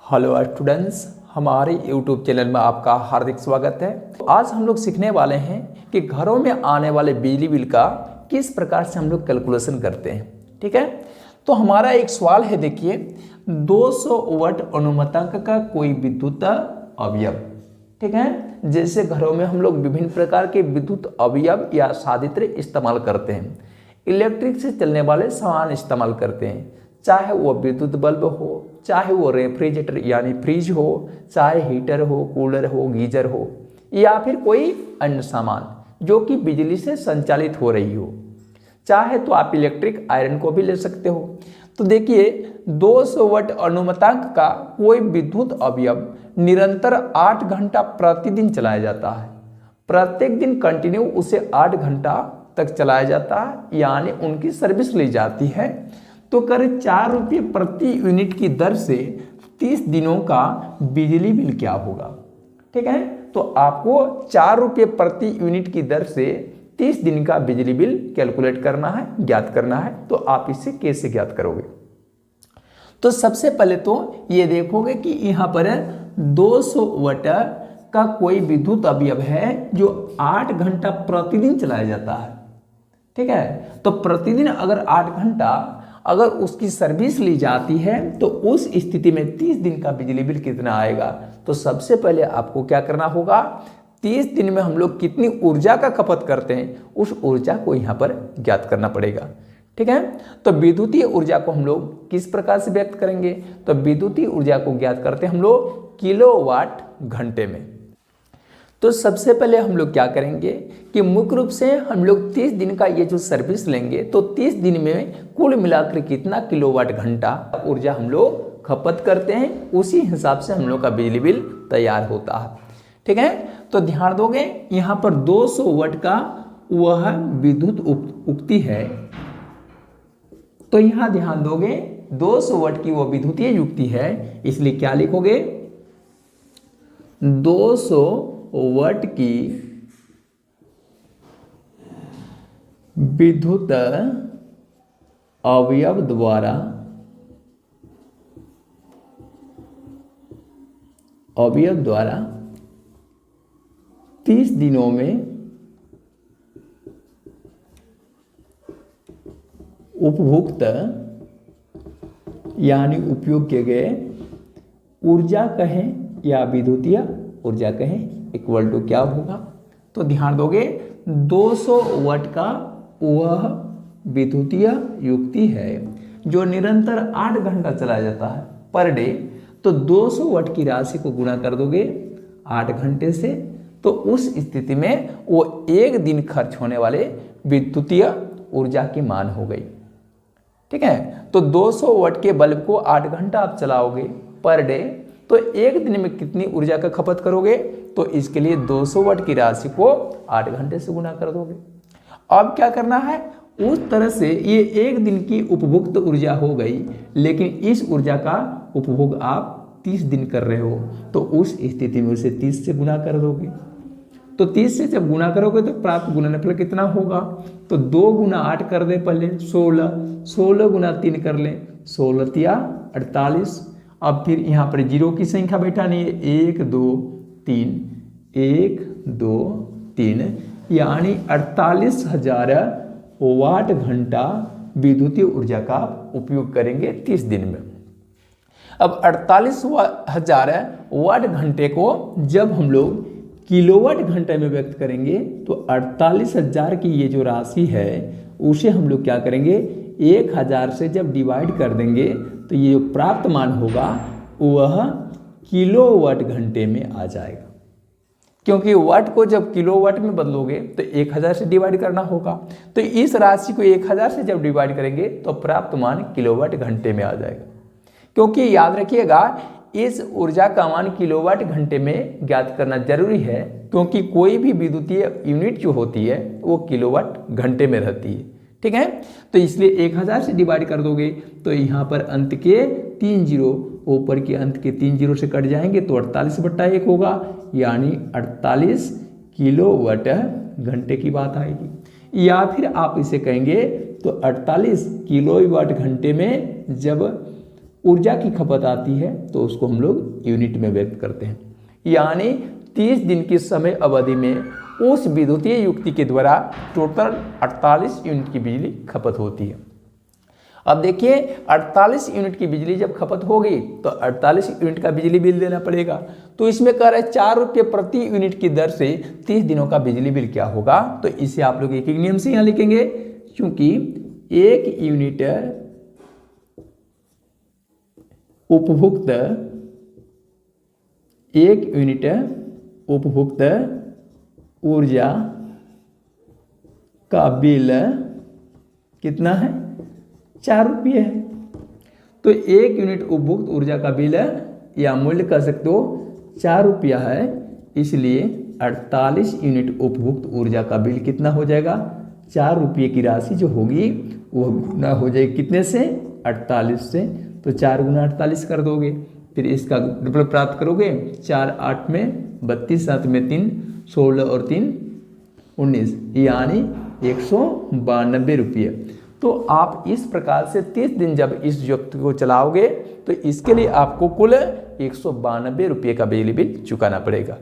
Hello students, हमारे YouTube channel में आपका हार्दिक स्वागत है। आज हम लोग सीखने वाले हैं कि घरों में आने वाले बिजली बिल का किस प्रकार से हम लोग कैलकुलेशन करते हैं। ठीक है, तो हमारा एक सवाल है, देखिए 200 वाट अनुमतांक का कोई विद्युत अवयव। ठीक है, जैसे घरों में हम लोग विभिन्न प्रकार के विद्युत अवयव या साधित्र इस्तेमाल करते हैं। इलेक्ट्रिक से चलने वाले सामान इस्तेमाल करते हैं, चाहे वो विद्युत बल्ब हो, चाहे वो रेफ्रिजरेटर यानी फ्रिज हो, चाहे हीटर हो, कूलर हो, गीजर हो, या फिर कोई अन्य सामान जो कि बिजली से संचालित हो रही हो। चाहे तो आप इलेक्ट्रिक आयरन को भी ले सकते हो। तो देखिए 200 वाट अनुमतांक का कोई विद्युत अवयव निरंतर 8 घंटा प्रतिदिन चलाया जाता है। प्रत्येक दिन कंटिन्यू उसे 8 घंटा तक चलाया जाता है, यानी उनकी सर्विस ली जाती है। तो करीब 4 रुपये प्रति यूनिट की दर से 30 दिनों का बिजली बिल क्या होगा। ठीक है, तो आपको 4 रुपये प्रति यूनिट की दर से 30 दिन का बिजली बिल कैलकुलेट करना है, ज्ञात करना है। तो आप इसे कैसे ज्ञात करोगे? तो सबसे पहले तो ये देखोगे कि यहाँ पर 200 वाट का कोई विद्युत अवयव है जो 8 घंटा प्रतिदिन चलाया जाता है। ठीक है, तो प्रतिदिन अगर 8 घंटा अगर उसकी सर्विस ली जाती है तो उस स्थिति में 30 दिन का बिजली बिल कितना आएगा। तो सबसे पहले आपको क्या करना होगा, 30 दिन में हम लोग कितनी ऊर्जा का खपत करते हैं उस ऊर्जा को यहाँ पर ज्ञात करना पड़ेगा। ठीक है, तो विद्युतीय ऊर्जा को हम लोग किस प्रकार से व्यक्त करेंगे? तो विद्युतीय ऊर्जा को ज्ञात करते हैं हम लोग किलोवाट घंटे में। तो सबसे पहले हम लोग क्या करेंगे कि मुख्य रूप से हम लोग 30 दिन का ये जो सर्विस लेंगे तो 30 दिन में कुल मिलाकर कितना किलोवाट घंटा ऊर्जा हम लोग खपत करते हैं, उसी हिसाब से हम लोग का बिजली बिल तैयार होता है। ठीक है, तो ध्यान दोगे यहाँ पर 200 वाट का वह विद्युत उक्ति है। तो यहाँ ध्यान दोगे 200 वाट की वह विद्युतीय युक्ति है, इसलिए क्या लिखोगे, 200 वाट की विद्युत अवयव द्वारा 30 दिनों में उपभोक्त यानी उपयोग किए गए ऊर्जा कहें या विद्युतीय ऊर्जा कहें इक्वल टू क्या होगा। तो ध्यान दोगे 200 वाट का वह विद्युतीय युक्ति है जो निरंतर 8 घंटा चलाया जाता है पर डे। तो 200 वाट की राशि को गुणा कर दोगे 8 घंटे से, तो उस स्थिति में वो एक दिन खर्च होने वाले विद्युतीय ऊर्जा की मान हो गई। ठीक है, तो 200 वाट के बल्ब को 8 घंटा आप चलाओगे पर डे, तो एक दिन में कितनी ऊर्जा का खपत करोगे? तो इसके लिए 200 वाट की राशि को 8 घंटे से गुणा कर दोगे। अब क्या करना है, उस तरह से ये एक दिन की उपभोक्त ऊर्जा हो गई, लेकिन इस ऊर्जा का उपभोग आप 30 दिन कर रहे हो, तो उस स्थिति में उसे 30 से गुणा कर दोगे। तो 30 से जब गुणा करोगे तो प्राप्त गुणनफल कितना होगा? तो 2 गुना 8 कर दे पहले 16, 16 गुना 3 कर ले 16 तिया 48। अब फिर यहाँ पर जीरो की संख्या बैठानी है, 1 2 3, 1 2 3, यानी 48,000 वाट घंटा विद्युतीय ऊर्जा का उपयोग करेंगे 30 दिन में। अब 48,000 वाट घंटे को जब हम लोग किलोवाट घंटे में व्यक्त करेंगे तो 48,000 की ये जो राशि है उसे हम लोग क्या करेंगे, 1000 से जब डिवाइड कर देंगे तो ये जो प्राप्त मान होगा वह किलोवाट घंटे में आ जाएगा। क्योंकि वाट को जब किलोवाट में बदलोगे तो 1000 से डिवाइड करना होगा, तो इस राशि को 1000 से जब डिवाइड करेंगे तो प्राप्त मान किलोवाट घंटे में आ जाएगा। क्योंकि याद रखिएगा इस ऊर्जा का मान किलोवाट घंटे में ज्ञात करना जरूरी है, क्योंकि कोई भी विद्युतीय यूनिट जो होती है वो किलोवाट घंटे में रहती है। ठीक है, तो इसलिए 1000 से डिवाइड कर दोगे तो यहाँ पर अंत के 3 जीरो, ऊपर के अंत के 3 जीरो से कट जाएंगे तो 48/1 होगा, यानी 48 किलोवाट घंटे की बात आएगी। या फिर आप इसे कहेंगे तो 48 किलोवाट घंटे में जब ऊर्जा की खपत आती है तो उसको हम लोग यूनिट में व्यक्त करते हैं। यानी 30 दिन की समय अवधि में उस विद्युतीय युक्ति के द्वारा टोटल 48 यूनिट की बिजली खपत होती है। अब देखिए 48 यूनिट की बिजली जब खपत होगी तो 48 यूनिट का बिजली बिल देना पड़ेगा। तो इसमें कह रहे हैं 4 रुपये प्रति यूनिट की दर से 30 दिनों का बिजली बिल क्या होगा। तो इसे आप लोग एक नियम से यहाँ लिखेंगे, क्योंकि 1 यूनिट उपभुक्त 1 यूनिट उपभुक्त ऊर्जा का बिल कितना है, 4 रुपये है। तो 1 यूनिट उपभुक्त ऊर्जा का बिल या मूल्य कह सकते हो 4 रुपया है, इसलिए 48 यूनिट उपभुक्त ऊर्जा का बिल कितना हो जाएगा, 4 रुपये की राशि जो होगी वह गुना हो जाएगी कितने से, 48 से। तो 4 गुना 48 कर दोगे, फिर इसका डबल प्राप्त करोगे, 4 8 में 32, 7 में 3, 16 और 3 19, यानी 192 रुपये। तो आप इस प्रकार से 30 दिन जब इस युक्ति को चलाओगे तो इसके लिए आपको कुल 192 रुपये का बिजली बिल चुकाना पड़ेगा।